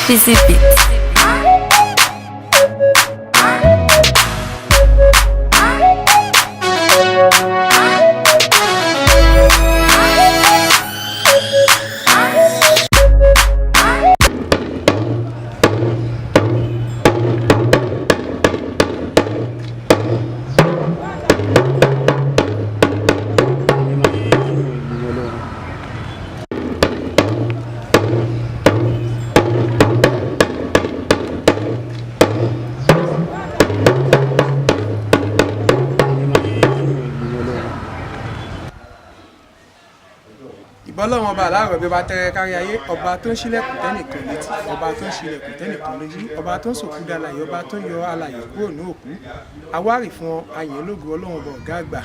Busy Beat. Ọlọ́run ọba aláàrọ̀ bí ọba tẹ́rẹ kárí ayé, ọba tó ń ṣílẹ̀kùn tẹ́nìkan létí, ọba tó ń ṣílẹ̀kùn tẹ́nìkan lójú, ọba tó ń sòkú dálàyé, ọba tó ń yọ alàyè kúrò ní òkú. Awárì fún ayìn ológo Ọlọ́run ọba ọ̀gá àgbà.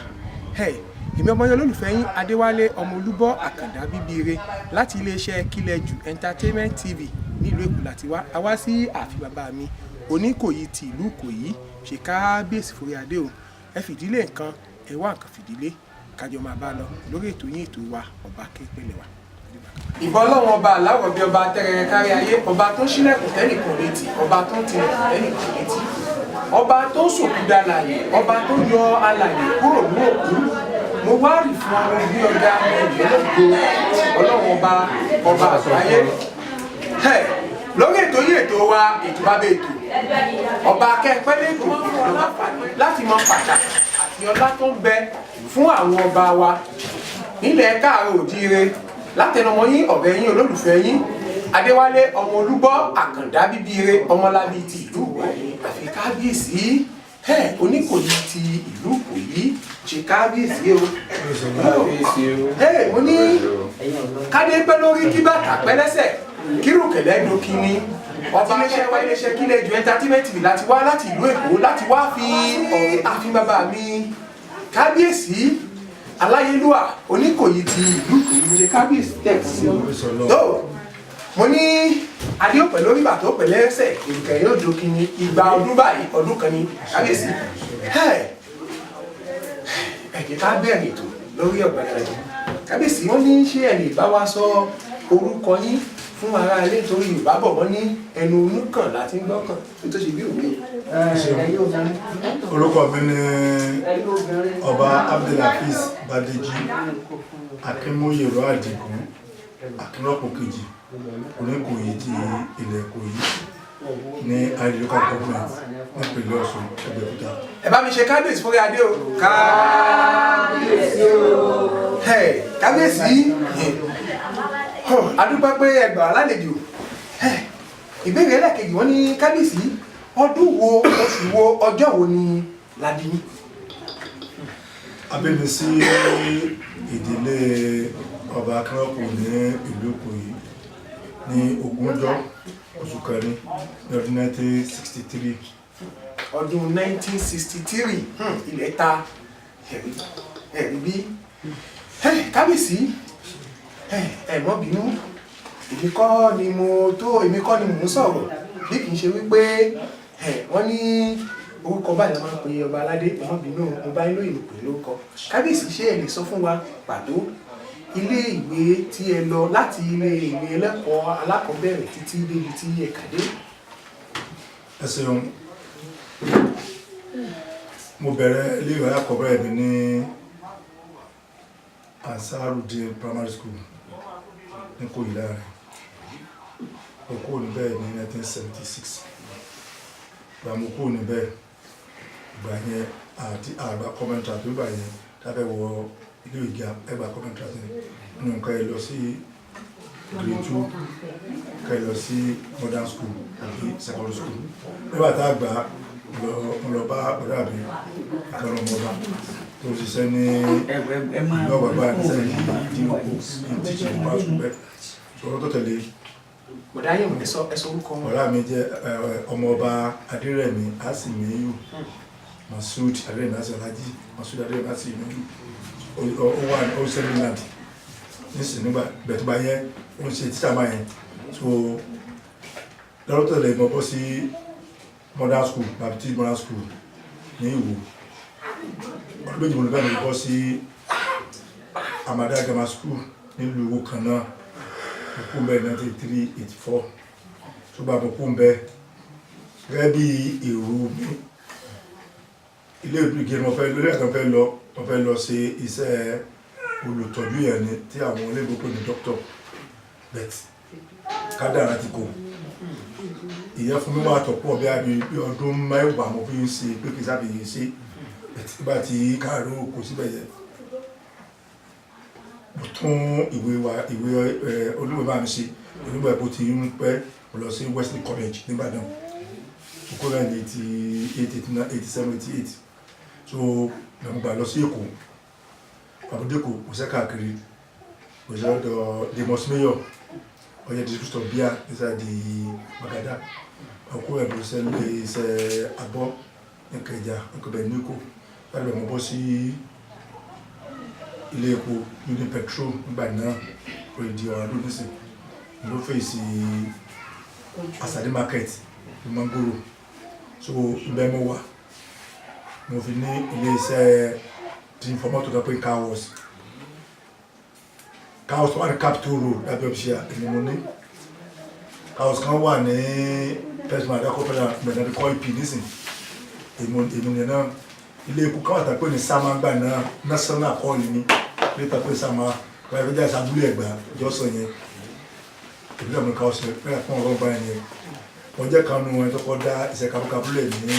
Èmi ọmọ yẹn olólùfẹ́ yín Adéwálé ọmọ Olúbọ́ Àkàndá bíbíire láti iléeṣẹ́ Kílẹ̀jù Entertainment TV nílùú Èkó láti wá. A wá sí ààfin bàbá mi Oníkòyí ti ìlú Ìkòyí, ṣe kábíyèsí forí adé o. Ẹ fìdílé nǹkan, ẹ wá nǹkan fìdílé, kájọ máa bá lọ lórí ètò yín ètò wa ọba képele wa. Ìbà Ọlọ́run ọba aláwọ̀ bí ọba tẹ́rẹrẹ kárí ayé, ọba tó ń ṣílẹ̀kùn tẹ́nìkan létí, ọba tó ń tilẹ̀kùn tẹ́nìkan létí, ọba tó ń sòkú dálàyè, ọba tó ń yọ alàyè kúrò ní òkú. Mo wá rí fún ọmọ ìbí ọjà ẹ̀yẹ́lógo Ọlọ́run ọba àgbáyé. Lórí ètò yìí ètò wa ètò bá bẹ ètò ọba akẹ́pẹ́ lẹ́tọ̀ ìjọba láti mọ pàtàkì àti ọlá tó ń bẹ fún àwọn ọba wa nílẹ̀ káàárọ̀ òjíire látẹnumọ́ yín ọ̀rẹ́ yín olólùfẹ́ yín Adéwálé ọmọ Olúbọ́ Àkàndá bíbíire ọmọlábí ti ìlú Ìkòyí àfi kábíyèsí Oníkòyí ti ìlú Ìkòyí ṣe kábíyèsí o. Mo ní kádé pẹ́ lórí kí bàtà pẹ́ lẹ́sẹ̀ kírùkẹ̀lẹ́ dókínní ọba iléeṣẹ́ wa iléeṣẹ́ Kílẹ̀jù Entertainment TV láti wá láti ìlú Èkó láti wá fi ọ̀rẹ́ àfin bàbá mi kábíyèsí aláyélúwà Oníkòyí ti ìlú Ìkòyí ṣe kábíyèsí tẹ̀sí mo ní adéòpẹ̀ lórí bàtà òpẹ̀ lẹ́sẹ̀ ìrùkẹ̀ yóò dókínní ìgbà ọdún báyìí ọdún kan ní kábíyèsí ẹ̀jẹ̀ ká bẹ̀rẹ̀ ètò lórí ọ̀gbẹ̀rẹ̀ kábíyèsí wọ́n ní ṣé ẹ lè bá wa sọ orúkọ yín fún ara ilé nítorí Yorùbá bọ̀ wọ́n ní ẹnu onúkàn láti ń gbọ́kàn tó ṣe bí òwe. Orúkọ mi ni Ọba Abdulhafiz Badeji Akínmóyèrò Àdìgún Akínrọ́pò kejì Oníkòyí ti ilẹ̀ Ìkòyí ní Local Government nípínlẹ̀ Ọ̀ṣun Ẹgbẹ́òkúta. Ẹ bá mi ṣe kábíyèsí fúnra adé o. Kábíyèsí o. Kábíyèsí adúpẹ́ pé ẹgbàá lálejò. Ìbéèrè ẹlẹ́kejì wọ́n ní kábíyèsí ọdún wo oṣù wo ọjọ́ wo ni ládì yín? A bí mi sí ìdílé ọba Akínrọ́pò ní ìlú Ìkòyí ní ogúnjọ́ oṣù kẹrin ní ọdún 1963. Ọdún 1963 ilẹ̀ ta ẹ̀rí bí kábíyèsí ẹ má bínú èmi kọ́ ni mò ń sọ̀rọ̀ bí kì í ṣe wípé wọ́n ní orúkọ báyìí máa ń pe ọba aládé ẹ má bínú mo bá yín lóyìn pè lórúkọ kábíyèsí ṣé ẹ lè sọ fún wa pàtó ilé ìwé tí ẹ lọ láti ilé ìwé ẹlẹ́kọ̀ọ́ alákọ̀ọ́bẹ̀rẹ̀ títí débi tí ẹ kàdé? Ẹ ṣeun, mo bẹ̀rẹ̀ ilé ìwé alákọ̀ọ́bẹ̀rẹ̀ mi ní Ansarudeen Primary School ní Ìkòyí láàrin. Mo kúrò níbẹ̀ ní 1976. Ìgbà mo kúrò níbẹ̀ ìgbà yẹn àti àgbà kọ́mẹ́ntà tó gbà yẹn lábẹ́ wọ ilé ìgbà ẹgbà kọ́mẹ́ntà nínú nǹkan ẹ lọ sí grade 2 ká ẹ lọ sí modern school àbí secondary school. Nígbà tá a gbà lọ bá ọ̀dọ́ àbí ìkànnì ọmọba tó ṣiṣẹ́ ní ìlú ọ̀gbàgbà àti ìdíwọ̀kọ̀ ìtìjì ìpá ṣùgbẹ́ ṣòro tó tẹ̀lé. Bọ̀dá yìí ò ní sọ ẹsọ orúkọ wọn. Ọ̀rá mi jẹ́ ọmọọba Adérẹ̀mí Asimiyu Masud Adérẹ̀mí Asalaji Masud Adérẹ̀mí Asimiyu ó wà ní ọ̀sẹ̀lẹ̀ land nísìnyí nígbà bẹ̀tú bá yẹn ó ń ṣe títà máa yẹn so lọ́rọ́ tó tẹ̀lé mọ́ bọ́ sí modern school Baptist modern school ní Ìwó ọdún méjì mo lè bẹ́ẹ̀ bọ́ sí Amada Grammar School nílùú Ìwó kan náà mo kú mbẹ́ 1983-84 tó bá mo kú mbẹ́ gẹ́gẹ́ bí èrò mi ilé ìgbìgì mo fẹ́ lọ ṣe iṣẹ́ olùtọ́jú yẹn ni tí àwọn olóògbé pè ní dókítọ̀ bet kádàrá ti kò ìyẹn fún mi wà tọ̀pọ̀ bí ọdún mẹ́wàá mo fi ń ṣe pé kí sábì yìí ṣe nígbà tí káàró kò síbẹ̀ yẹn mo tún ìwé olúwe bá mi ṣe onígbà ẹ̀kọ́ ti ń pẹ́ mo lọ sí Wesley College nìbàdàn mo kó lẹ́yìn 87-88 so mo gbà lọ sí Èkó àbúdékò mo ṣe káàkiri mo ṣe lọ́dọ̀ Demos Mayor ọjọ́ district of Bia inside the Magada ọkọ ẹ̀bùn iṣẹ́ abọ́ Ìkẹjà ọkọ̀bẹ̀ níkò láti bẹ̀ mọ́ bọ́ sí ilé epo Union Petrol nígbà náà òyìnbí ọ̀rọ̀ ló nísìn ló fèsì Asade market ní Mangoro so ibẹ̀ mo wà mo fi ní ilé iṣẹ́ tí informator tó pé car wash tó wà ní Capital Road lábẹ́ òṣìṣẹ́ èmi mo ní car wash kan wà ní pẹ̀sìmọ̀ àdákọ́pẹ́lá mẹ́tàdí kọ́ ìpì nísìn èmi ní náà ilé ikú káwà tàpé ní sáma gbà náà national call ní ilé tàpé sáma wáyé fẹ́ jáde sábúlé ẹ̀gbá jọ́sọ̀ yẹn ìbílẹ̀ ọmọ car wash mẹ́ta fún ọ̀rọ̀ báyìí yẹn wọ́n jẹ́ kanú ẹ̀ tó kọ́ dá iṣẹ́ kabúkabúlẹ̀ ní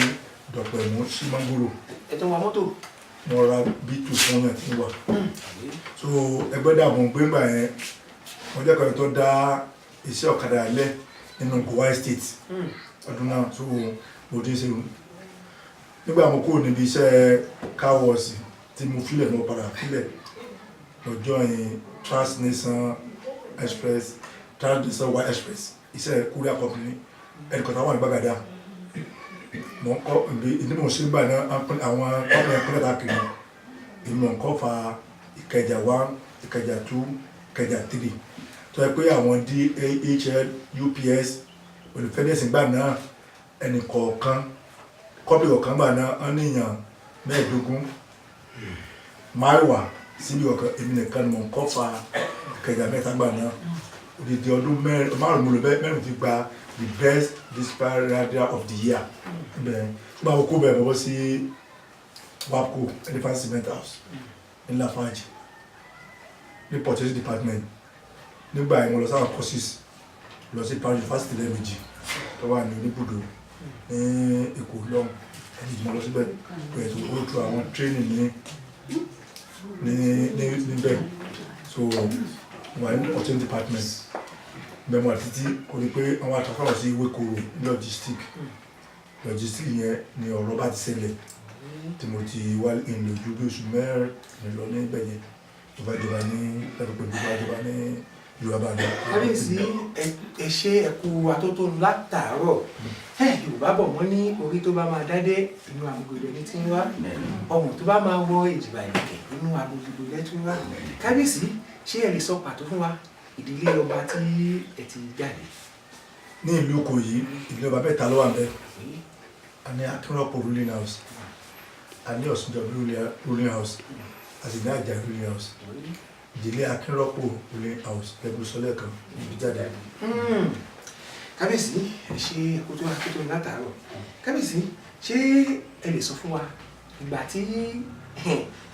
dọ̀pọ̀ ẹ̀mú sí Mangoro ẹ̀tọ́ wa mọ́tò mo ra B2 fún yàn tí wà so ẹgbẹ́ dàbò gbẹ́ngbà yẹn wọ́n jẹ́ kan tó dá iṣẹ́ ọ̀kadà alẹ́ nínú Gowa Estate ọdún náà so mo dín sí nígbà mo kúrò níbi iṣẹ́ car wash tí mo filẹ̀ mo padà filẹ̀ lọ́jọ́ yẹn Transnation Express iṣẹ́ courier company ẹnìkan táwọn ìgbàgàdà mo ń kọ́ ìdí mo ṣe ń gbà náà àwọn ọmọ ẹ̀kọ́ káàkiri ìmọ̀ nǹkan fa Ìkẹjà 1 Ìkẹjà 2 Ìkẹjà 3 tó yẹ pé àwọn DHL UPS olùfẹ́dẹ́sì gbà náà ẹnì kọ̀ọ̀kan kọ́pì ọ̀kan gbà náà wọ́n níyàn 15 máìwá síbi ọ̀kan èmi nìkan mọ̀ nǹkan fa Ìkẹjà 3 gbà náà odidi ọdún márùn-ún mo lò mẹ́rin fi gba the best dispatch rider of the year bẹ́ẹ̀ nígbà wo kó bẹ́ẹ̀ bọ́ sí WAPCO Elephant Cement House ní Lafarge ní purchasing department nígbà yẹn mo lọ sáwọn courses lọ sí Paris University lẹ́ẹ̀mejì tó wà ní oníbùdó ní Èkó lọ́hùn ẹni ìjùmọ̀ lọ síbẹ̀ bẹ̀rẹ̀ tó go through àwọn training níbẹ̀ so wà ní purchasing department bẹ́ẹ̀ mo àti títí kò ní pé àwọn àtàkọ́rọ̀ sí Ewékòró logistic yẹn ni ọ̀rọ̀ bá ti ṣẹlẹ̀ tí mo ti wá ìlòjú bí oṣù mẹ́rin lọ níbẹ̀ yẹn ìbájọba ní ẹ̀rọ̀pẹ̀ ìbájọba ní Yorùbá dá. kábíyèsí ẹ ṣe ẹkú atótónu látàárọ̀ Yorùbá bọ̀ wọ́n ní orí tó bá máa dádé inú agogo ní tí ń wá ọrùn tó bá máa wọ èjìbà ìlẹ̀kẹ̀ inú agogo lẹ́tún wá kábíyèsí ṣé ẹ lè sọ pàtó fún wa ìdílé ọba tí ẹ ti jáde. ní ìlú Ìkòyí ìdílé ọba mẹ́ta ló wà ńbẹ̀ a ní Akínrọ́pò ruling house a ní Ọ̀ṣunjọ́bí ruling house a sì ní Àjà ruling house ìdílé Akínrọ́pò ruling house ẹgbẹ́ sọlẹ̀ kan níbi jáde. kábíyèsí ẹ ṣe àkótó látàárọ̀ kábíyèsí ṣé ẹ lè sọ fún wa ìgbà tí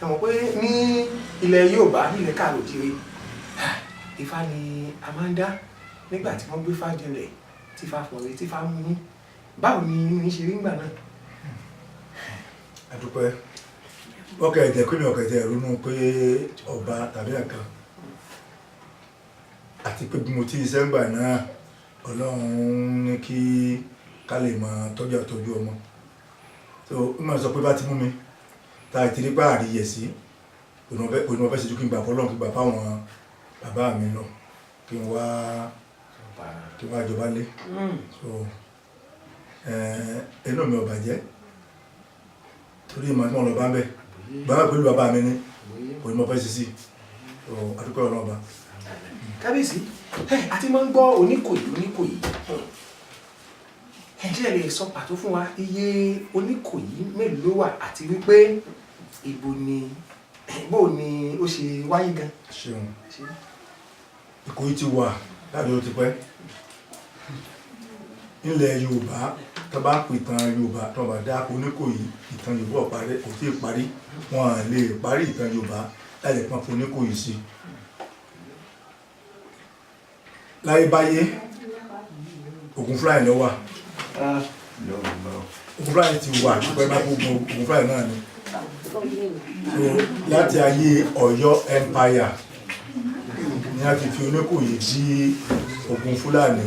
ẹ mọ̀ pé ní ilẹ̀ Yorùbá nílẹ̀ káàrọ̀-o-jíire Ifá ni a máa ń dá nígbà tí wọ́n gbé Ifá jinlẹ̀ tí Ifá fọ̀rẹ́ tí Ifá mú báwo ni inú yín ṣe rí ńgbà náà. àdúpẹ́ ọkọ̀ ẹ̀jẹ̀ pé mi ọkọ̀ ẹ̀jẹ̀ ronú pé ọba tàbí ẹ̀kan àti pé bí mo ti iṣẹ́ ńgbà náà Ọlọ́run ní kí ká lè máa tọ́jú àtọ́jú ọmọ so ó máa sọ pé bá ti mú mi ta ìtìrí bá àríyẹ̀ sí òní wọ́n fẹ́ ṣe ju kí n gbà fọ́lọ́run kí n gbà fáwọn bàbá mi lọ kí n wá jọba lé so inú mi ò bàjẹ́ torí ìmọ̀ tí wọ́n lọ bá ń bẹ̀ bàbá pẹ̀lú bàbá mi ní òní mo fẹ́ ṣe sí àdúgbò ọ̀nà ọba. kábíyèsí àti máa ń gbọ́ Oníkòyí ṣé ẹ lè sọ pàtó fún wa iye Oníkòyí mélòó ló wà àti wípé ibo ni bó ni ó ṣe wáyé gan. ṣeun Ìkòyí ti wà láti ó ti pẹ́ ilẹ̀ Yorùbá tó bá pè tán Yorùbá tó bá dá Oníkòyí ìtàn Yorùbá parí kò tí ì parí wọn lè parí ìtàn Yorùbá láti pọn fún Oníkòyí sí láyé báyé Ògúnfúláì ló wà Ògúnfúláì ti wà pẹ́ bá gbogbo Ògúnfúláì náà ni so láti ayé Ọ̀yọ́ empire ni a ti fi Oníkòyí di Ògúnfúlàní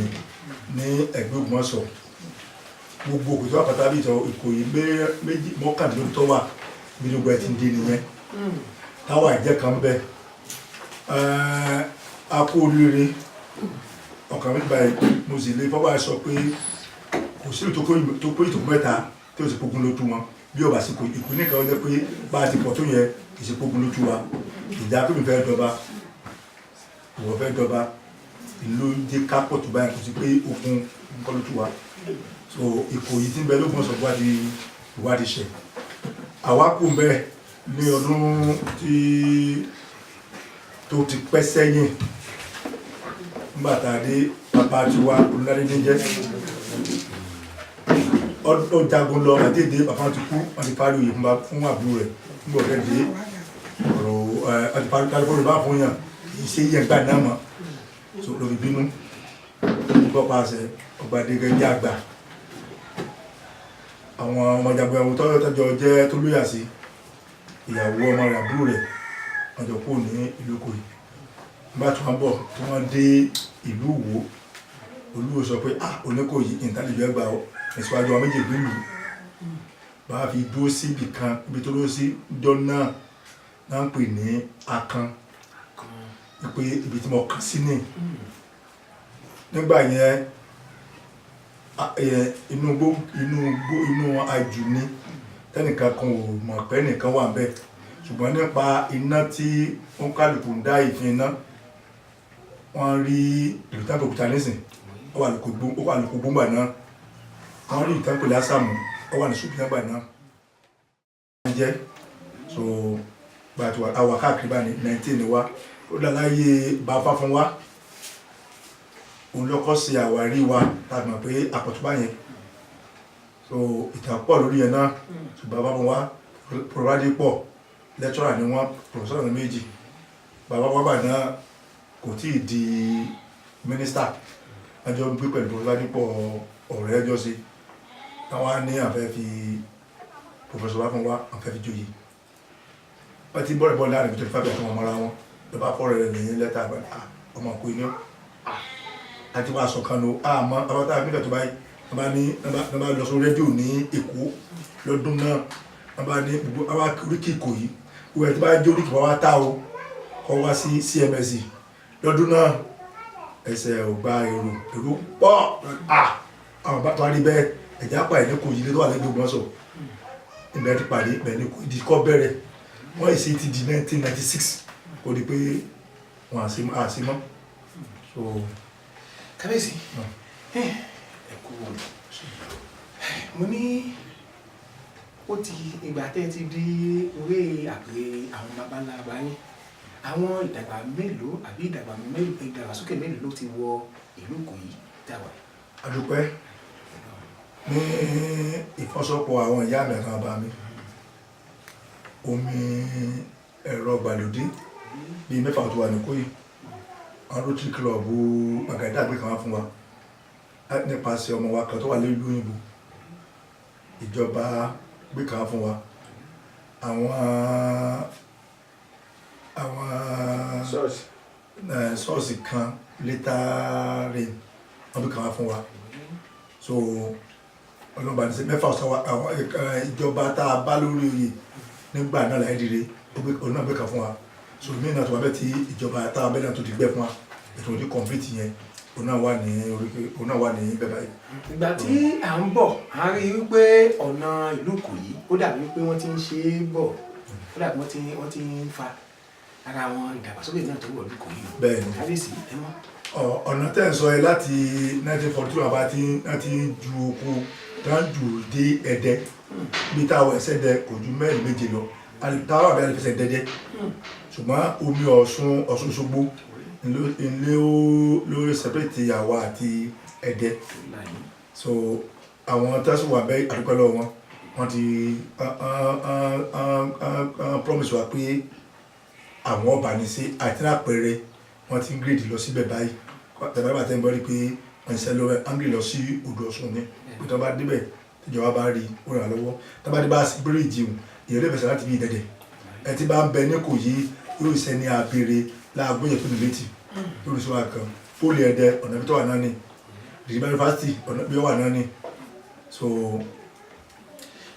ní ẹ̀gbẹ́ Ògbómọ̀ṣọ́ gbogbo òkú tó wà pátá bí ìtọ́ Ìkòyí méjì mọ́kàndínlógún tó wà bí gbogbo ẹ̀ ti ń di nìyẹn táwa ìjẹ́ kan bẹ́ẹ̀ a kú oríire ọkàn mi báyìí mo sì lè fọwọ́ sọ pé kò sí ìlú tó pé ìtòkú mẹ́ta tí ó sì pogun lójú wọn bí ọba sí Ìkòyí nìkan ó jẹ́ pé bá a ti pọ̀ tó yẹ ìṣèpogun lójú wa ìjà pé mi fẹ́ dọba ìwọ fẹ́ dọba ìlú jẹ́ kápọ̀ tó báyìí kò sí pé ogun nǹkan lójú wa so Ìkòyí tí ń bẹ l'Ógbómọ̀ṣọ́ ìwádìí ṣe àwa kù ń bẹ ní ọdún tó ti pẹ́ sẹ́yìn nígbà tá a dé bàbá tiwa olùdarí ní jẹ́ ọdún jagun lọ àti èdè bàbá ti kú wọn ti parí òye fún àbúrò rẹ̀ nígbà ọ̀rẹ́ dé ọ̀rọ̀ àti parí kálífọ́ọ̀rù bá fún yàn ìṣe yẹn gbà náà mọ̀ so lórí bínú gbọ́ pàṣẹ ọgbà dégẹ́ jẹ́ àgbà àwọn ọmọ ìjàgbé àwọn tọ́jọ́ jẹ́ tó lóyà sí ìyàwó ọmọ rẹ̀ àbúrò rẹ̀ ọjọ́ kú ní ìlú Ìkòyí nígbà tí wọ́n bọ̀ tí wọ́n dé ìlú Ìwó Olúwo sọ pé Oníkòyí ìntàlẹ́jọ́ ẹgbà ìṣíwájú àwọn méjì ìlú bá fi dúró sí ibì kan ibi tó dúró sí jọ náà ń pè ní Akan pé ibi tí mo kàn sí ní nígbà yẹn inú ajù ní tẹ́nìkan kan ò mọ̀ pé nìkan wà ń bẹ̀ ṣùgbọ́n nípa iná tí ó ń kálukú ń dá ìfín iná wọ́n rí ìlú tábìlì òkúta nísìn ó wà lóko gbóngbà náà wọ́n rí ìtàn pẹ̀lú àsàmù ó wà ní ṣùgbọ́n nígbà náà wọ́n jẹ́ so gbàtí àwà káàkiri bá ní 19 ni wá ó dá láyé bá fáfún wá òun lọ́kọ́ sí àwárí wa tàbí mọ̀ pé àpọ̀túbá yẹn so ìtàn pọ̀ lórí ẹ̀ náà ṣùgbọ́n bá fún wá pòròwádìí pọ̀ lẹ́tọ́rà ni wọ́n pòròsọ́rọ̀ ní méjì bàbá wábà náà kò tí ì di mínísítà ẹjọ́ ń gbé pẹ̀lú pòròwádìí pọ̀ ọ̀rẹ́ ẹjọ́ sí táwọn ní àfẹ́ fi pòfẹ́sọ̀ wá fún wa àfẹ́ fi joyè wọ́n ti bọ́rẹ̀ bọ́ láàrin tó ti fàbí àtàwọn ọmọra wọn ló bá fọ́rẹ̀ rẹ̀ lẹ́yìn lẹ́tà ọmọ kò ní àti wá sọ̀kan ló àmọ́ abátá mílẹ̀ tó báyìí wọ́n bá lọ sórí rédíò ní Èkó lọ́dún náà wọ́n bá ní gbogbo àwọn oríkì Ìkòyí wọ́n ẹ̀ tí bá jẹ́ oríkì wọ́n wá tá o kọ́ wá sí CMSC lọ́dún náà ẹsẹ̀ ò gba èrò pọ̀ àwọn bá tó wá rí bẹ́ẹ̀ ẹ̀já pa ẹ̀ ní Ìkòyí lé tó wà lẹ́gbẹ̀ẹ́ Ògbómọ̀ṣọ́ ìbẹ̀rẹ̀ ti pàdé bẹ̀rẹ̀ ní Ìkòyí kọ́ bẹ̀rẹ̀ wọ́n èsì ti di 1996 kò di pé wọ́n àṣì mọ́ so kábíyèsí ẹ̀kú mo ní ó ti ìgbà tẹ́ ti di orí àpèrè àwọn babaláwa yín àwọn ìdàgbà mélòó àbí ìdàgbàsókè mélòó ló ti wọ ìlú Ìkòyí dáwà. àdúpẹ́ ní ìfọ́sọ́pọ̀ àwọn ìyá mi kan bá mi omi ẹ̀rọ gbàlódé bíi mẹ́fà tó wà ní Ìkòyí àwọn Rotary Club Gbàgádà gbé kan wá fún wa nípasẹ̀ ọmọ wa kan tó wà lórí òyìnbó ìjọba gbé kan wá fún wa àwọn ṣọ́ọ̀ṣì kan létàrí wọ́n gbé kan wá fún wa so ọlọ́ba ní sẹ́ mẹ́fà ọ̀sán wa àwọn ìjọba tá a bá lórí oyè nígbà náà láì dìde òun náà gbé kan fún wa so mí náà tó wà bẹ́ẹ̀ tí ìjọba tá a bẹ́ẹ̀ náà tó ti gbẹ́ fún wa ètò òdì complete yẹn òun náà wà ní bẹ́ẹ̀ báyìí. ìgbà tí à ń bọ̀ a rí i wípé ọ̀nà ìlú Ìkòyí ó dàbí wípé wọ́n ti ń ṣe é bọ̀ ó dàbí wọ́n ti ń fa ara àwọn ìdàgbàsókè náà tó wọ̀ ìlú Ìkòyí. bẹ́ẹ̀ni kábíyèsí ẹ mọ̀. ọ̀nà tẹ́ ń sọ ẹ láti 1942 àbá tí ju oko tán jù dé Ẹdẹ bí táwọn ẹsẹ̀ dẹ kò ju mẹ́rin méje lọ táwọn àbẹ́ àlefẹsẹ̀ dẹ́dẹ́ ṣùgbọ́n omi Ọ̀ṣun Òṣogbo ló separate àwa àti Ẹdẹ so àwọn tẹ́sán wà bẹ́ẹ̀ àdúpẹ́ lọ́wọ́ wọn wọ́n ti promise wa pé àwọn ọba ní sí àti lápẹẹrẹ wọ́n ti ń gírèdì lọ síbẹ̀ báyìí tẹ̀lé bá tẹ́ ń bọ́ rí pé wọ́n ṣe lọ́wọ́ áńgì lọ sí odò Ọ̀ṣun ní pé tó bá débẹ̀ tíjọba bá rí ó ràn lọ́wọ́ tó bá dé bá sí bíríìjì ìyẹn lè fẹsẹ̀ láti bí Ìdẹ̀dẹ̀ ẹ ti bá ń bẹ ní Ìkòyí yóò ṣe ní abèrè láàgbó yẹn tó ní létí lórí sọ àkàn fóòlì Ẹdẹ ọ̀nà bí tó wà náà ni Dìgbà yunifásitì ọ̀nà bí ó wà náà ni so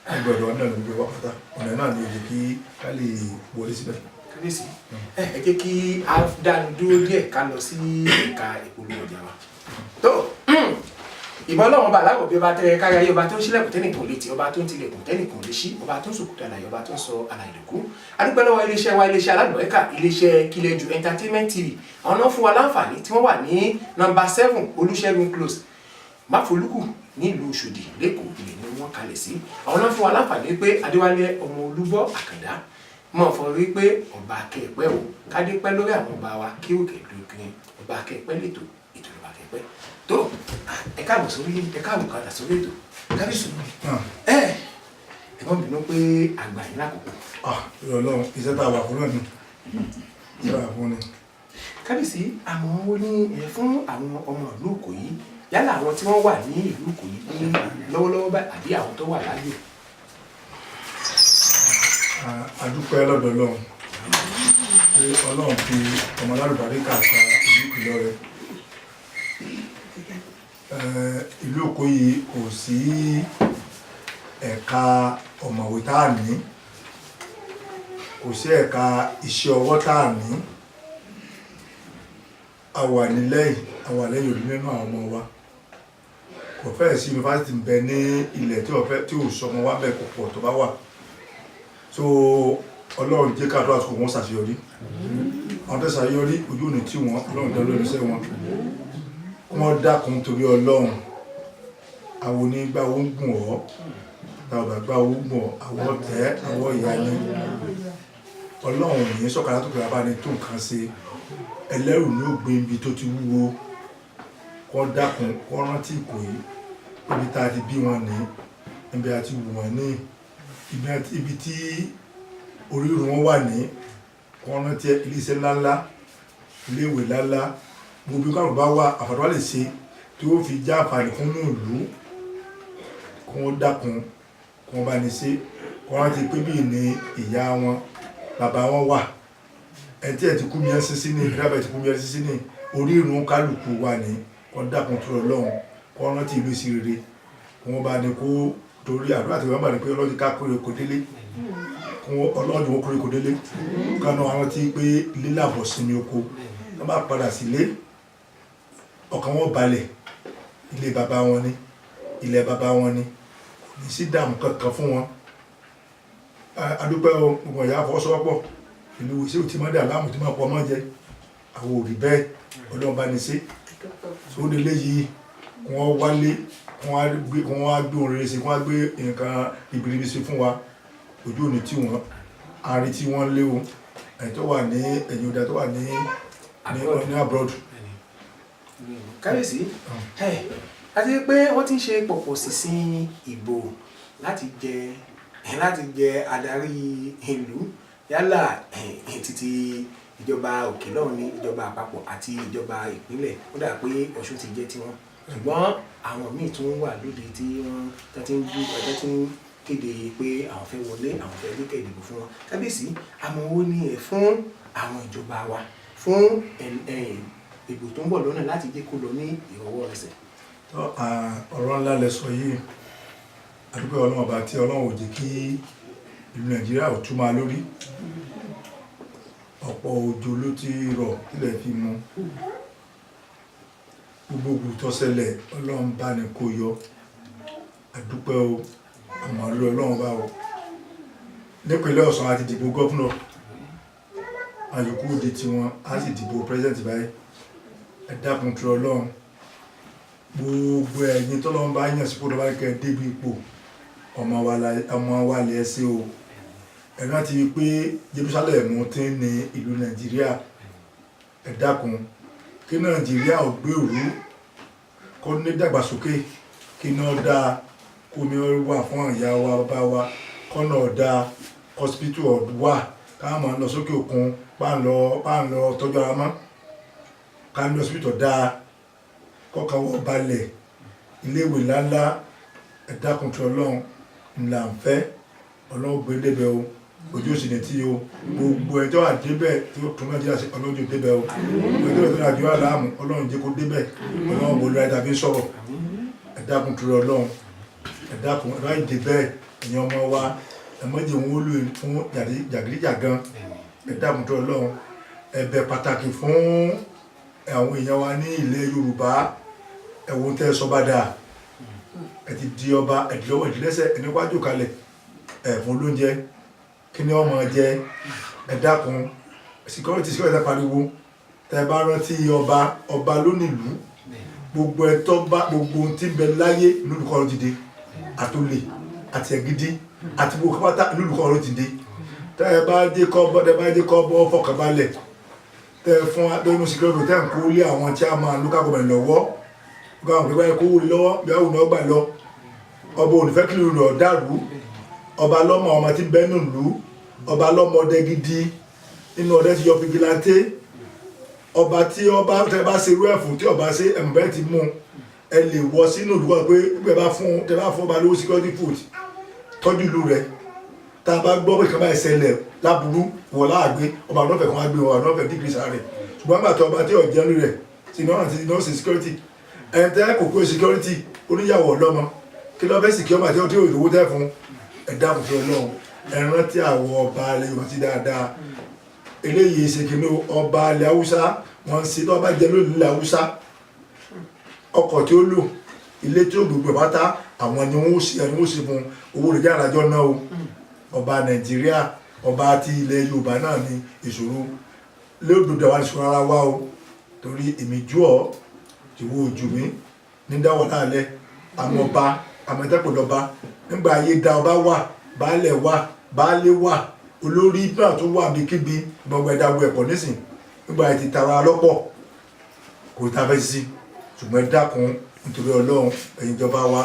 ẹgbẹ̀rún ọ̀nà ló gbé wá pátá ọ̀nà náà ni èdè kí ká lè wọlé síbẹ̀. Kábíyèsí ẹ jẹ́ kí a dánu dúró díẹ̀ ká lọ sí ẹ̀ka ìpolówó ọjà wa. tó ìbọn lọ́wọ́ bá aláwọ̀ bí ọba tẹ kárí ayé ọba tó ń ṣílẹ̀kùn tẹ́nìkan létí ọba tó ń tilẹ̀kùn tẹ́nìkan lè ṣí ọba tó ń sòkúta àlàyé ọba tó ń sọ àlàyé lòkú. adúpẹ́ lọ́wọ́ iléeṣẹ́ wa iléeṣẹ́ alálùbọ́ẹ́kà iléeṣẹ́ Kílẹ̀jú Entertainment TV àwọn náà fún wa láǹfààní tí wọ́n wà ní nọ́mbà 7 Olúṣẹ́gun Close Máfolúkù nílùú Òṣòdì lẹ́kọ̀ọ́ ilẹ̀ ni wọ́n kalẹ̀ sí àwọn náà fún wa láǹfààní pé Adéwálé ọmọ Olúbọ́ Àkàndá mọ̀ fọ́ rí pé ọba akẹ́pẹ́ o kádé pẹ́ lórí àwọn ọba wa kí òkè lókè ọba akẹ́pẹ́ lẹ́tọ̀ ètò ọba akẹ́pẹ́ tó ẹ káàbọ̀ sórí ẹ káàbọ̀ kadà sórí ètò Kábíyèsí ẹ mọ̀ bínú pé àgbà yín lákòókò. Ọlọ́run iṣẹ́ tá a wà fún náà ni iṣẹ́ tá a wà fún ni. Kábíyèsí àmọ́ ó ní ẹ fún àwọn ọmọ ìlú Ìkòyí yálà àwọn tí wọ́n wà ní ìlú Ìkòyí ní lọ́wọ́lọ́wọ́ báyìí àbí àwọn tó wà láyé. Adúpẹ́ lọ́dọ̀ Ọlọ́run pé Ọlọ́run fi ọmọ alárùbáríkà ta ìlú Ìlọrin ìlú Ìkòyí kò sí ẹ̀ka ọ̀mọ̀wé tá a ní kò sí ẹ̀ka iṣẹ́ ọwọ́ tá a ní a wà lẹ́yìn òdì nínú àwọn ọmọ wa kò fẹ́ sí yunifásitì ń bẹ ní ilẹ̀ tí ò sọmọ wá bẹ̀ kò pọ̀ tó bá wà so Ọlọ́run jẹ́ ká tó àsìkò wọn ṣàṣeyọrí àwọn tó ṣàṣeyọrí ojú òní tí wọn Ọlọ́run dá lórí iṣẹ́ wọn wọ́n dákun torí Ọlọ́run àwọn onígbà ó ń gùn ọ́ táwọn bàbá ó ń gùn ọ́ àwọ̀ tẹ́ àwọ̀ ìyá ni Ọlọ́run ní sọ̀kalá tó kẹ́ra bá ní tó nǹkan ṣe ẹlẹ́rù ní ó gbé ibi tó ti wúwo kọ́ dákun kọ́ rántí Ìkòyí ibi tá a ti bí wọn ní ibi àti wù wọn ní ibi tí orírun wọn wà ní kọ́ rántí iléeṣẹ́ ńláńlá iléèwé ńláńlá gbogbo káwọn bá wà àfàdúrà lè ṣe tí ó fi já àǹfààní fún ìlú kí wọ́n dákun kí wọ́n bá ní ṣe kọ́ rántí pé bí ní ìyá wọn bàbá wọn wà ẹtí ẹ ti kú mi ẹsí sí ní ìgbàgbọ́ ti kú mi ẹsí sí ní orí ìrún kálukú wà ní kọ́ dákun tó lọ́hùn kọ́ rántí ìlú sí rere kí wọ́n bá ní kó torí àdúrà tí wọ́n bá ní pé ọlọ́dún ká kórè kò délé kí ọlọ́dún wọn kórè kò délé kánú àwọn tí pé ilé làbọ̀ sinmi oko wọ́n bá padà sílé ọkàn wọn balẹ̀ ilé bàbá wọn ní ilẹ̀ bàbá wọn ní kò ní sí dààmú kankan fún wọn adúpẹ́ gbogbo ìyá àfọwọ́sowọ́pọ̀ ìlú iṣẹ́ òtí mọ́dé aláàmù tí máa pọ̀ mọ́ jẹ àwọn òrì bẹ́ẹ̀ Ọlọ́run bá ní sí sóde léyìí wọ́n wálé wọ́n wá gbé ohun rere sí wọ́n wá gbé nǹkan ìbìrìbì sí fún wa ojú òní tí wọ́n àárín tí wọ́n léwu ẹ̀yìn tó wà ní ẹ̀yìn ọ̀dà tó wà ní abroad. Kábíyèsí àti pé wọ́n ti ń ṣe pọ̀pọ̀ sísìn ìbò láti jẹ adarí ìlú yálà títí ìjọba òkè lọ́hùn ní ìjọba àpapọ̀ àti ìjọba ìpínlẹ̀ ó dà pé Ọ̀ṣun ti jẹ́ tiwọn ṣùgbọ́n àwọn míì tún wà lóde tí wọ́n ti ń kéde pé àwọn fẹ́ wọlé àwọn fẹ́ lékè ìdìbò fún wọn. Kábíyèsí àmọ́ owó ní ẹ̀ fún àwọn ìjọba wa fún ìbò tó ń bọ̀ lọ́nà láti jẹ́ kó lọ ní ìrọ̀wọ́ ẹsẹ̀. ọ̀rọ̀ ńlá lẹ sọ yìí àdúgbò Ọlọ́run ọba tí Ọlọ́run ò jẹ́ kí ìlú Nàìjíríà ò tún máa lórí ọ̀pọ̀ òjò ló ti rọ̀ tílẹ̀ fi mú gbogbo tó ṣẹlẹ̀ Ọlọ́run bá ní kó yọ àdúpẹ́ o àmọ́ Ọlọ́run bá o nípínlẹ̀ Ọ̀ṣun àti dìbò gọ́fúnà àyòkú òde tiwọn á sì dìbò pírẹsidẹ̀ntì báyìí ẹ dákun tó Ọlọ́run gbogbo ẹ̀yin tọ́lọ́run bá yàn sípò tó bá kẹ́ débi ipò ọmọ wa lè ṣe o ẹ̀rọ ti pé Jerusalem ti ń ní ìlú Nàìjíríà ẹ dákun kí Nàìjíríà ò gbèrú kó ní dàgbàsókè kí iná dáa kó mi wà fún ìyá wa bàbá wa kọ́nà dáa hospital wà ká máa lọ sókè òkun bá ń lọ tọ́jú ara mọ́ ká ní hospital dáa kọ́ka wọ́n balẹ̀ iléèwé ńláńlá ẹ̀dákùntì ọlọ́run ńlá ń fẹ́ ọlọ́run gbé débẹ̀ o ojú òsì ní tí o gbogbo ẹjọ́ àdébẹ̀ tí ó tún Nàìjíríà sí ọlọ́run jẹ́ débẹ̀ o gbogbo ẹjọ́ Nàìjíríà láàmú ọlọ́run jẹ́ kó débẹ̀ ọlọ́run bò lóra tàbí sọ̀rọ̀ ẹ̀dákùntì ọlọ́run ẹ̀dákùn ẹ̀dá ìdébẹ̀ ẹ̀yìn ọmọ wa ẹ̀mọ́jì wọn ó lò fún jàgídíjàgan ẹ̀dákùntì ọlọ́run ẹ̀bẹ̀ pàtàkì fún àwọn èèyàn wa ní ilẹ̀ Yorùbá ẹ̀wọ̀n tẹ́ sọba dáa ẹ ti di ọba ẹ̀dìlọ́wọ́ ìdílẹ́sẹ̀ ẹni wájú kalẹ̀ ẹ̀fún lóúnjẹ kí ni ọmọ jẹ ẹ̀dákun security pariwo tẹ́ bá rántí ọba lónìlú gbogbo ẹ̀tọ́ bá gbogbo tí ń bẹ láyé lólùkọ́ ọ̀rọ̀ dìde àtòlè àti ẹ̀gídí àti gbogbo pátá lólùkọ́ ọ̀rọ̀ dìde tẹ́ bá dé kọ́ bọ́ fọkànbalẹ̀ tẹ́ fún adóyún security tẹ́ ń kó lé àwọn tí a máa local government lọ́wọ́ gbọ́n pẹ̀lú ẹ̀kọ́ wò lọ́wọ́ bí àwọn ọ̀nà ọgbà lọ ọba onífẹ́ kí lóòrùn ọ̀dàrú ọba lọ́mọ ọmọ tí bẹ́ẹ̀nù lú ọba lọ́mọ ọdẹ gidi nínú ọdẹ ti yọ fìgìláńtẹ́ ọba tí ọba tẹ bá ṣe irú ẹ̀fún tí ọba ṣe ẹ̀mùbẹ́ ti mú ẹ lè wọ sínú olùkọ́ pé tẹ bá fún ọba lówó security food tọ́jú ìlú rẹ̀ tá a bá gbọ́ pé kí n bá ṣẹlẹ̀ láburú wọ̀ láàgbé ọba nọ́fẹ̀ kan á gbé ọba nọ́fẹ̀ dìgírí sáré ṣùgbọ́n àgbàtọ̀ ọba tí ọ̀jẹ́ rẹ̀ ti náà ṣe security ẹ̀ńtẹ́ kòkó security oníyàwó ọlọ́mọ kí lọ́ fẹ́ sì kí ọmọ àti ọtí òyìnbó tẹ́ fún ẹ̀dá kòkó ọlọ́run ẹ̀rán tí àwọn ọba alẹ́ yorùbá ti dáadáa eléyìí ṣe kí ní ọba alẹ́ haúsá wọ́n ń ṣe tó bá jẹ́ lónìí ilẹ̀ haúsá ọkọ̀ tí ó lò ilé tí ó gbogbo pátá àwọn ni wọ́n ṣe fún owó rẹ̀ jáde àjọ náà o ọba Nàìjíríà ọba ti ilẹ̀ Yorùbá náà ní ìṣòro lóògbé àwọn ìṣòro ara wa o torí èmi jú ọ ìwọ ojú mi ní dáwọ́ láàlẹ́ àmọ́ ọba àmọ́tẹ́pọ̀lọba nígbà ayé dá ọba wà baálẹ̀ wà baálé wà olórí náà tó wà bíkíbi gbogbo ẹ̀dáwó ẹ̀pọ̀ nísìn nígbà ti tara lọ́pọ̀ kò tá fẹ́ sí ṣùgbọ́n ẹ dákun nítorí Ọlọ́run ẹ̀yin ìjọba wa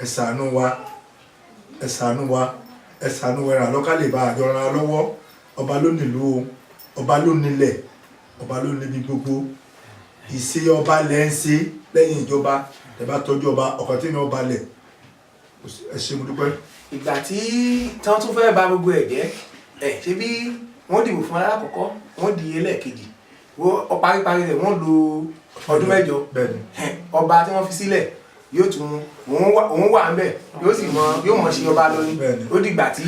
ẹ ṣàánú wa ẹ ṣàánú wa ẹ ṣàánú wa ẹ̀ràn lọ́kàlẹ̀ bá àjọ ara lọ́wọ́ ọba ló nílùú ọba ló nílẹ̀ ọba ló níbi gbogbo ìṣe ọba lẹ́ ń ṣe lẹ́yìn ìjọba ẹ bá tọ́jú ọba ọkàn tí ní ọba lẹ̀ ẹ ṣé mo dúpẹ́. ìgbà tí wọ́n tún fẹ́ bà gbogbo ẹ̀ jẹ́ ṣé bí wọ́n dìbò fún alákọ̀ọ́kọ́ wọ́n di ẹlẹ́ẹ̀kejì paríparí rẹ̀ wọ́n lo ọdún mẹ́jọ ọba tí wọ́n fi sílẹ̀ yóò tún òun wà ńbẹ̀ yóò mọ̀ sí ọba lóyún ó dìgbà tí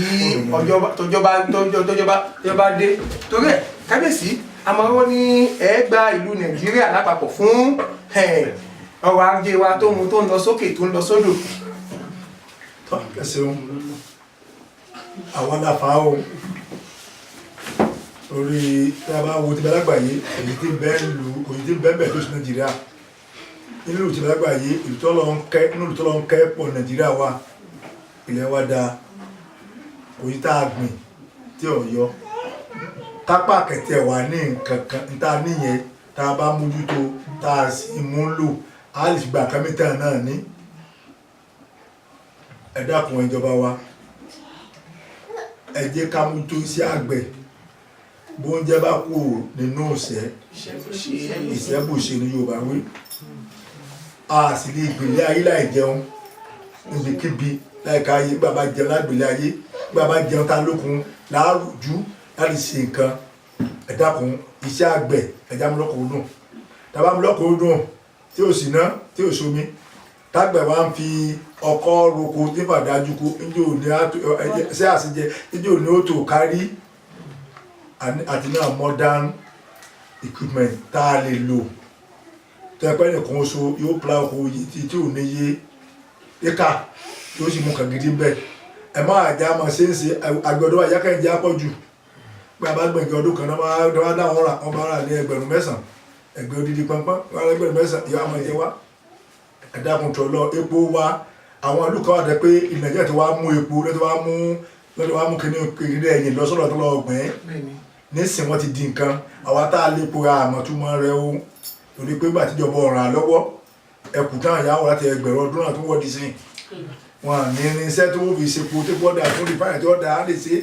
tọ́jọba dé torí ẹ̀ kábíyèsí àmọ́ ní ẹ̀ẹ́gbà ìlú Nàìjíríà lápapọ̀ fún ọrọ̀ ajé wa tó ń lọ sókè tó ń lọ sódò. ẹ ṣeun àwọn aláfa o orí tí a bá wo ti bẹ lágbàáyé èyí tí bẹ́ẹ̀ tó sí Nàìjíríà nínú ìlú tí bẹ lágbàáyé ìlú tó lọ ń kẹ́ pọ̀ Nàìjíríà wa ilẹ̀ wa dáa kò yí tá a gbìn tí ò yọ kápá kẹtẹ wà ní nǹkan kan níta níyẹn tá a bá mójútó tá a sì mú lò á lè gba kámítà náà ní ẹ dákun ìjọba wa ẹ jẹ́ ká mójútó iṣẹ́ àgbẹ̀ bóúnjẹ bá kú nínú ìṣẹ́bùṣe ní Yorùbá wí a sì lè gbèlé ayé láì jẹun níbikíbi láìka ayé bàbá jẹun lágbèlé ayé bàbá jẹun tá lókun láàrújú láti ṣe nǹkan ẹ dákun iṣẹ́ àgbẹ̀ ẹ̀já múlọ́kọ̀ dùn tàbá múlọ́kọ̀ dùn tí ò sí ná tí ò sómi tágbẹ̀ wá ń fi ọkọ́ roko tí fàdájú kó níjó ní ṣé àṣejẹ níjó ní ó tó kárí àti náà modern equipment tá a lè lò tó ẹgbẹ́ nìkan oṣù yóò pla ọkọ̀ òye tí ò ní yé éka tí ó sì mú kàn gidi bẹ́ẹ̀ ẹ máa já máa ṣe ń ṣe àgbẹ̀dọ́ àyákẹ́jẹ́ àpọ̀jù pé a bá gbẹ̀ngẹ̀ ọdún kan náà máa dáwọn ra wọn bá rà ní 9,000 ẹgbẹ́ odidi pọnpọ́n wọn rà 9,000 ìyá ọmọ ìjẹ wá ẹ̀dákun tó lọ epo wá àwọn ìlú kan wà dé pé Nàìjíríà ti wá mú epo lọ́dọ̀ wá mú kíní ẹ̀yìn lọ́sọ̀rọ̀ tó lọ gbẹ̀ẹ́ nísìn wọ́n ti di nǹkan àwa tá a lépo ra àmọ̀túmọ̀ rẹ o torí pé gbà tíjọba ọ̀ràn lọ́wọ́ ẹkù táwọn ìyá wọn láti ẹgbẹ̀rún ọdún náà tó wọ́n di sí wọn ní irinṣẹ́ tó wọ́n fi ṣepo tó gbọ́dà fún rìfáìnì tó dá á lè ṣe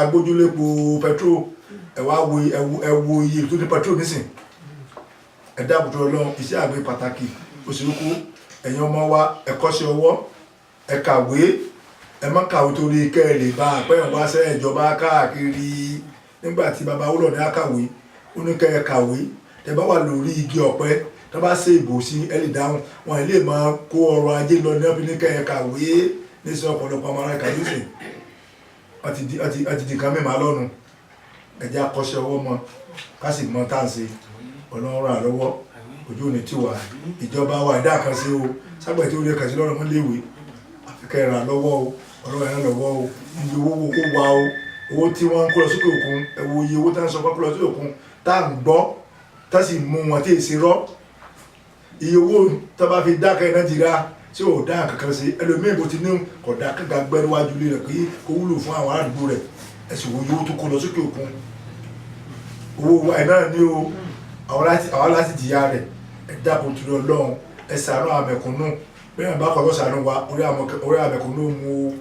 agbójúlépo petrol ẹ̀wò iye tó ní petrol nísìn ẹ̀dá àbùtọ̀ ọlọ́run iṣẹ́ àgbẹ̀ pàtàkì òṣèlúkú ẹ̀yin ọmọ wa ẹ kọ́ṣẹ́ ọwọ́ ẹ kàwé ẹ má kàwé torí kẹ́ ẹ lè bá àpẹ́yàn wá sẹ́ ìjọba káàkiri nígbà tí baba wúlọ̀ ní àkàwé ó ní kẹ́ ẹ kàwé ẹ bá wà lórí igi ọ̀pẹ tó bá ṣe ìbò sí ẹ lè dáhùn wọn lè máa kó ọrọ̀ ajé lọ ní ọ̀pẹ ní kẹ́ ẹ kàwé níṣẹ́ ọ̀pọ̀lọpọ̀ ọmọ ara kàwé sè ọtí di kan mẹ́ma lọ́nu ẹ̀jẹ̀ akọ́ṣẹ́ ọwọ́ mọ ká sì mọ tá à ń ṣe ọlọ́run rà lọ́wọ́ ojú òní tí wà ìjọba wa ìdá kan sí o sábẹ̀ tí ó lè kàn sí lọ́rùn mọ́léèwé àfikẹ́ rà lọ́wọ́ o ọlọ́run rà lọ́wọ́ o iye owó kó wá o owó tí wọ́n ń kó lọ sókè òkun ẹ wo iye owó tá ń sọ fún kó lọ sókè òkun tá à ń gbọ́ tá sì mú wọn tí èsì rọ́ iye owó tó bá fi dákẹ́ Nàìjíríà tí ò dá kankan sí ẹlòmíì bó ti ní kò dá kankan gbẹ́ níwájú ilé rẹ̀ kí kó wúlò fún àwọn àdúgbò rẹ̀ ẹ̀sìn wo iye owó tó kó lọ sókè òkun owó wa ẹ̀ náà ní o àwọn láti jìyà rẹ̀ ẹ̀dá kò tún lọ lọ́hùn ẹ̀ ṣàánú àmẹ̀kúnnù bẹ́ẹ̀ bá kọ́ tó ṣàánú wa orí àmẹ̀kúnnù mú o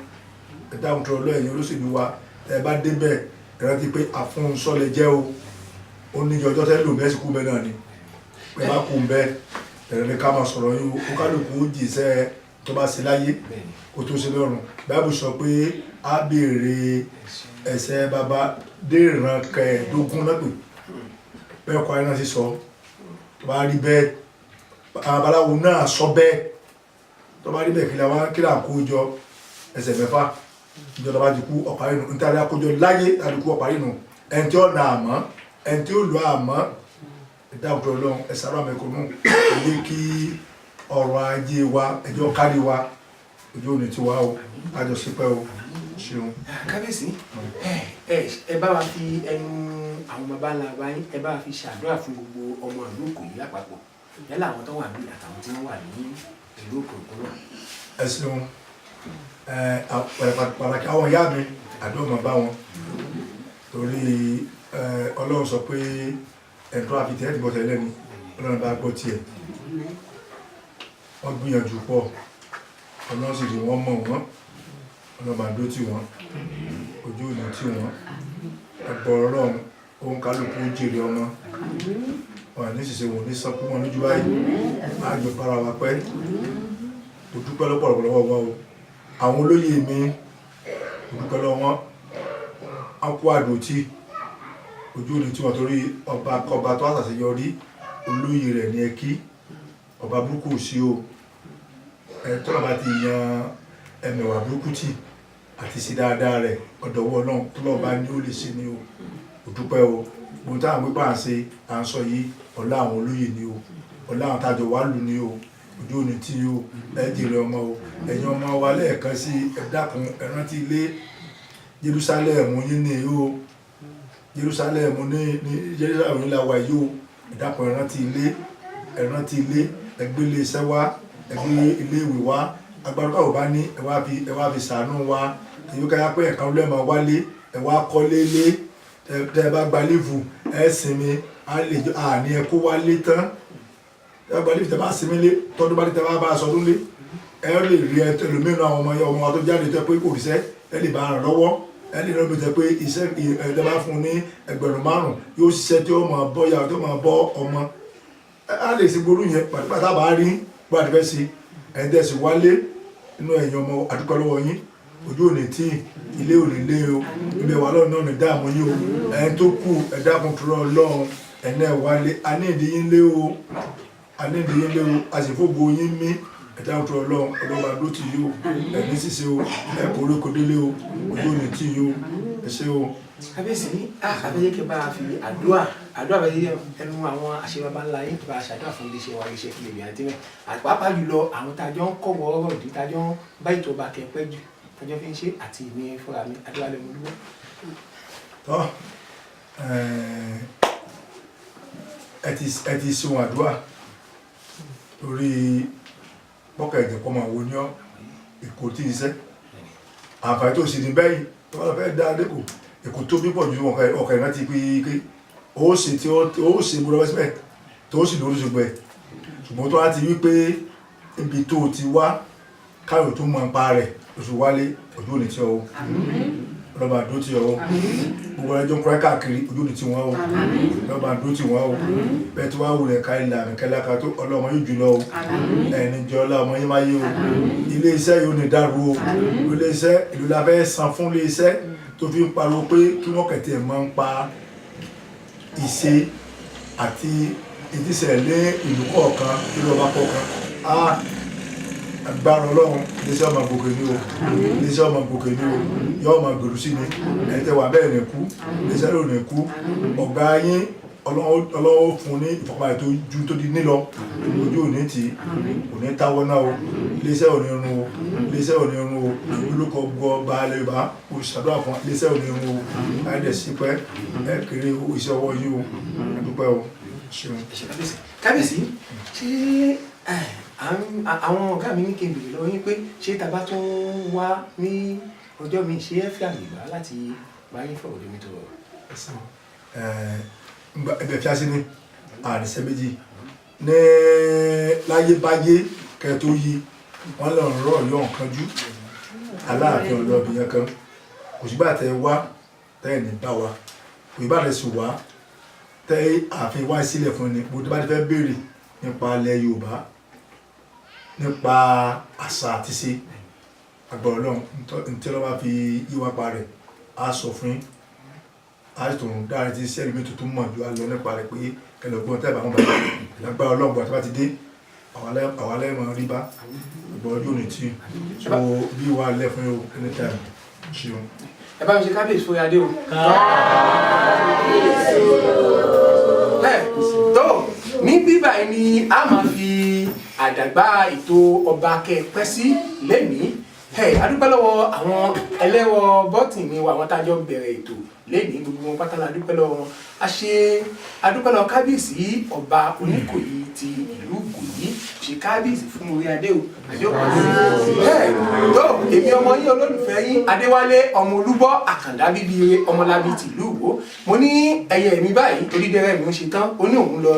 ẹ̀dá kò tún lọ lọ́hùn ẹ̀yin olóṣèlú wa ẹ̀ bá débẹ̀ ẹ̀ rántí pé àfúnsọ́lẹ̀ jẹ́ o ó ní ọjọ́ tẹ́lẹ̀ lòun bẹ́ẹ̀ sì kú bẹ́ẹ̀ náà ni pé bá kú bẹ́ẹ̀ ẹ̀rọ ní ká máa sọ̀rọ̀ yín o kálukú ó jìṣẹ́ tó bá ṣe láyé kó tó ṣe lọ́run Báíbù sọ pé á béèrè ẹ̀ṣẹ̀ baba dé ìran kẹẹ̀ẹ́dógún náà pè bẹ́ẹ̀ kọ́ ayé náà sì sọ tó bá rí bẹ́ẹ̀ àwọn babaláwo náà sọ bẹ́ẹ̀ tó bá rí bẹ́ẹ̀ kí là ń kó jọ ẹsẹ̀ mẹ́fà ìjọba bá ti kú ọ̀pá inú nítorí àkójọ láyé láti kú ọ̀pá inú ẹni tí ó nà àmọ́ ẹni tí ó lọ àmọ́ ẹ̀dá òkúrò ọlọ́run ẹ̀sàrọ̀ àmẹ́kọ̀ọ́nù èyí kí ọrọ̀ ajé wa ẹjọ́ kárí wa ojú òní tí wa o àjọṣepẹ́ o ṣeun. kábíyèsí ẹ bá wa fi ẹnu àwọn bàbá ńlá wa yín ẹ bá wa fi ṣàdúrà fún gbogbo ọmọ ìlú Ìkòyí lápapọ̀ yálà àwọn tó wà ní àtàwọn tí wọ́n wà ní ìlú Ìkòyí náà. ẹ ṣeun pàtàkì àwọn ìyá mi àdúrà máa bá wọn torí ọlọ́run sọ pé ẹ̀tọ́ àfitẹ́ ti bọ́tẹ̀ lẹ́nu ọlọ́run bá gbọ́ tiẹ̀ wọ́n gbìyànjú pọ̀ ọlọ́run sì rí wọ́n mọ̀ wọ́n ọlọ́run bá dó tì wọ́n ojú òní tì wọ́n ẹgbọ́n ọlọ́run ohun kálukú jèrè ọmọ wọn ní ṣiṣẹ́ wọn ní sọkún wọn lójú báyìí máa gbé para wa pẹ́ kò dúpẹ́ lọ́pọ̀lọpọ̀ wa o àwọn olóyè mi kò dúpẹ́ lọ́wọ́ wọn á kó àdòtí ojú òní tí wọ́n torí ọba tó àṣàṣeyọrí olóyè rẹ̀ ní ẹkí ọba burúkú sí o tọ́lá bá ti yan ẹmẹ̀wà burúkú tì àti sí dáadáa rẹ̀ ọ̀dọ̀wọ́ náà tọ́lá bá ní ó lè ṣe ní o òdúpẹ́ o gbogbo táwọn gbé bá ń ṣe à ń sọ yìí ọlá àwọn olóyè ni o ọlá àwọn tájọ wà lù ní o ojú òní tí o ẹ jèrè ọmọ o ẹ̀yin ọmọ wa lẹ́ẹ̀kan sí ẹ dákun ẹ rántí ilé Jerusalem yín ní o Jerusalem ní Jerusalem yín la wà yìí o ẹ dákun ẹ rántí ilé ẹgbẹ́lé iṣẹ́ wa ẹgbẹ́ ilé ìwé wa agbára ò bá ní ẹ wá fi ṣàánú wa èyí ká yá pé ẹ̀ka lẹ́mọ̀ wálé ẹ wá kọ́lé lé tẹ́ ẹ bá gba lífù ẹ sinmi àní ẹ kó wálé tán tẹ́ ẹ gba lífù tẹ́ bá sinmi lé tọ́dún bá dé tẹ́ bá sọdún lé ẹ lè rí ẹlòmíràn àwọn ọmọ wa tó jáde tẹ́ pé kò ríṣẹ́ ẹ lè bá ràn lọ́wọ́ ẹ lè rán mi tẹ́ pé iṣẹ́ ẹ bá fún ní ẹgbẹ̀rún 5 yóò ṣiṣẹ́ tí ó máa bọ́ yàrá tó máa bọ́ ọmọ a lè ṣe gbórú yẹn pàtàkì bá rí bó àti fẹ́ ṣe ẹ̀yin tẹ̀sí wálé inú ẹ̀yin ọmọ àdúgbò lọ́wọ́ yín ojú òní tí ilé òní lé o ibẹ̀ wà lọ́nà ní dáàmú yín o ẹ̀yin tó kù ẹ̀dá kun tó lọ́run ẹ̀nà wálé anídìíyín lé o àṣìfògbò yín mí ẹ̀dá kun tó lọ́run ọlọ́ba ló ti yí o ẹ̀mí ṣiṣẹ́ o ẹ̀kọ́ orókò délé o ojú òní tí yí o ẹ̀ṣẹ́ o. kábíyèsí ní àbẹ̀yẹ kí bá a fi àdúrà bẹ̀yẹ ẹnu àwọn àṣebàbá ńlá yín bá a ṣàdúrà fún iléeṣẹ́ wa iléeṣẹ́ Kílèmí Entertainment àpapọ̀ jùlọ àwọn tájọ́ ń kọ̀wọ́ ọ̀rọ̀ ìdí tájọ́ ń bá ètò ọba kẹpẹ́ jù tájọ́ fi ń ṣe àti ìní fúnra mi adéwálé Olúwo. tọ́ ẹ ti sun àdúrà lórí pọ́kà ẹ̀jẹ̀ pọ́ máa wo ní Èkó tí iṣẹ́ àǹfààní tó sì ní bẹ́yìn tó bá lọ fẹ́ dá lẹ́kọ̀ọ́ Èkó tó bí pọ̀ ju ọkọ̀ ìrántí pé ó ṣe gbọ́dọ̀ wẹ́sípẹ̀ tó sì lórí ṣùgbọ́n tó láti wí pé ibi tó ti wá káyọ̀ tó mọ̀ nípa rẹ̀ oṣù wálé ojú òní tí ọ lọ́ba àdó tí ọ gbogbo ẹjọ́ ń kúrẹ́ káàkiri ojú òní tí wọ́n lọ́ba àdó tí wọ́n bẹ́ẹ̀ tí wọ́n wulẹ̀ ká ilẹ̀ àmìkẹ́láka tó ọlọ́mọ yóò jùlọ ẹni jọ ọlọ́mọ yín máa yé o ilé iṣẹ́ yóò ní dàrú o ilé iṣẹ́ ìlú la fẹ́ san fún ilé iṣẹ́ tó fi ń pariwo pé kí wọ́n kẹ̀tẹ̀ máa ń pa ìṣe àti ìdíṣẹ́ lé ìlú kọ̀ọ̀kan ìlú ọba kọ̀ọ̀kan agbára ọlọ́run iléeṣẹ́ ọmọ gòkè ní o iléeṣẹ́ ọmọ gòkè ní o yọ ọmọ gbèrú sí ni ẹni tẹ́ wà bẹ́ẹ̀ ní kú iléeṣẹ́ ló ní kú ọ̀gá yín ọlọ́wọ́ fún ní ìfọ̀kànbalẹ̀ tó ju tó di nílọ ojú òní tì kò ní táwọ́ náà o iléeṣẹ́ òní run o iléeṣẹ́ òní run o olùkọ́ gbọ́ baálé yorùbá olùṣàdúrà fún iléeṣẹ́ òní run o láìdẹ̀ sípẹ́ ẹ kéré iṣẹ́ ọwọ́ yìí o ẹdúpẹ́ o ṣeun. kábíyèsí ṣé àwọn ọ̀gá mi ní kí n bèrè lọ́wọ́ yín pé ṣé tàbá tó ń wá ní ọjọ́ mi ṣé ẹ fi àmì ìgbà láti bá yín fọ̀rọ̀ lómi tó rọrùn. ẹbẹ̀ fi ásí ní àrísẹ́ méjì ní láyé báyé kẹ tó yí wọ́n lọ rọ̀ yọ nǹkan jú aláàfin ọlọ́bìnrin kan kò sí bá tẹ wá tẹ́ ní bá wa kò sí bá tẹ sì wá tẹ́ ààfin wá sílẹ̀ fún ni bó tó bá ti fẹ́ béèrè nípa ilẹ̀ Yorùbá nípa àṣà àti ṣe agbọ̀rọ̀ lọ́hùn tí ọlọ́ba fi yíwá pa rẹ̀ á sọ fún àìsàn dáre tí sẹ́ẹ̀rì mi tuntun mọ̀ ju alọ́ nípa rẹ̀ pé kẹlẹ̀gbọ́n tẹ́bà wọn bàbá lágbára ọlọ́gbọ̀n àti bá ti dé àwọn alẹ́mọ̀ rí bá ìgbọ̀n ojú ní tí so bí wà lẹ́ fún yóò anytime ṣeun. ẹ bá mi ṣe kábíyèsí fún adé o. tó ní bíbá ẹni a máa fi àdàgbà ètò ọba kẹpẹ́ sí lẹ́nìí adúpẹ́ lọ́wọ́ àwọn ẹlẹ́wọ̀ bọ́tìn mi wà àwọn tájọ́ bẹ̀rẹ̀ ètò lẹ́nìí gbogbo wọn pátá la adúpẹ́ lọ́wọ́ wọn adúpẹ́ lọ́wọ́ kábíyèsí ọba Oníkòyí ti ìlú Ìkòyí ṣe kábíyèsí fún orí adé o tó èmi ọmọ yín olólùfẹ́ yín Adéwálé ọmọ Olúbọ́ Àkàndá bíbí ọmọlábí tìlú Ìwó mo ní ẹyẹ mi báyìí onídẹrẹ́ mi ń ṣe tán ó ní òun lọ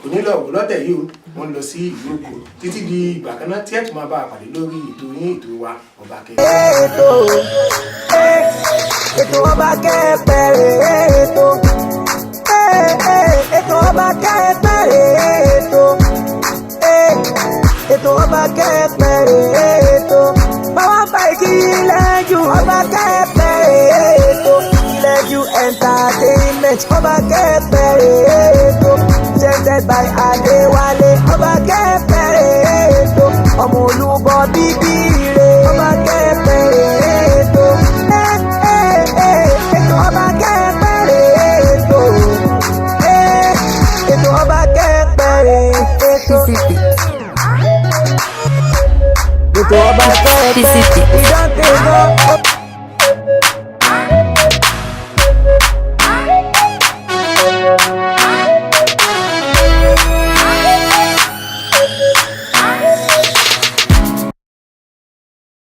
kò ní lọ wò lọ́tẹ̀ yìí o wọ́n lọ sí ìlú Èkó títí di ìgbà kan náà tí ẹ̀ tún máa bá a pàdé lórí ètò yín ètò wa Ọba Kẹ́pẹ́. ètò Ọba Kẹ́pẹ́ ètò Ọba Kẹ́pẹ́ ètò Ọba Kẹ́pẹ́ ètò báwa bá ìkí lẹ́jù Ọba Kẹ́pẹ́ ètò lẹ́jù entertainment Ọba Kẹ́pẹ́ ètò presented by Adéwálé Ọba Kẹ́pẹ́ ètò ọmọ Olúbọ́ bíbí ire Ọba Kẹ́pẹ́ ètò ètò Ọba Kẹ́pẹ́ ètò Ọba Kẹ́pẹ́ ètò Ọba Kẹ́pẹ́ ìdáǹtẹ̀ náà.